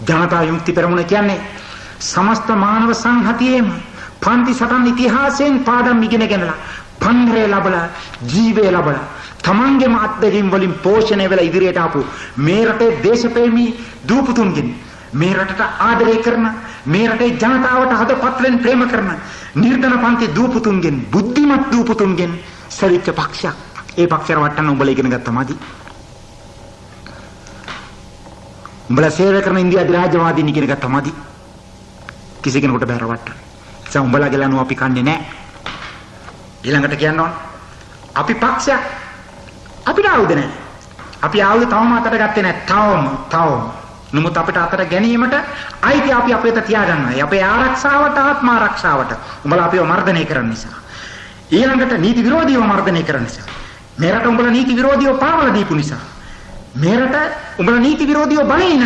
ජනතා විමුක්ති පෙරමුණ කියන්නේ සමස්ත මානව සංහතියේම පන්ති සටන් ඉතිහාසයෙන් පාඩම් ඉගෙනගෙනලා පන්රේ ලැබලා ජීවේ ලැබලා තමන්ගේම අත්දැකීම් වලින් පෝෂණය වෙලා ඉදිරියට ආපු මේ රටේ දේශප්‍රේමී දූපුතුන්ගෙන් මේ රටට ආදරය කරන මේ රටේ ජනතාවට හදපත්ලෙන් ප්‍රේම කරන නිර්ධන පන්ති දූපුතුන්ගෙන් බුද්ධිමත් දූපුතුන්ගෙන් සරිච්ච පක්ෂයක්. ඒ පක්ෂර වටන්න උඹලා ඉගෙන ගත්තමදි. උඹලා සේවය කරන ඉන්දියා අධිරාජ්‍යවාදීන් ඉගෙන ගත්තමදි. කිසි කෙනෙකුට බැහැ රවට්ටන්න. ඒ උඹලාගේ ලනු අපි කන්නේ නැහැ. ඊළඟට කියන්න ඕන අපි පක්ෂයක් අපිට ආයුධ නැහැ. අපි ආයුධ තවම අතට ගත්තේ නැහැ. තවම. නමුත් අපිට අතට ගැනීමට අයිති අපි අපේට තියාගන්නයි. අපේ ආරක්ෂාවට ආත්ම ආරක්ෂාවට. උඹලා අපිව මර්ධනය කරන නිසා. ඊළඟට නීති විරෝධීව මර්ධනය කරන නිසා. මේ රට උඹලා නීති විරෝධීව පාවලා දීපු නිසා. මේ රට උඹලා නීති විරෝධීව බලේ ඉන්න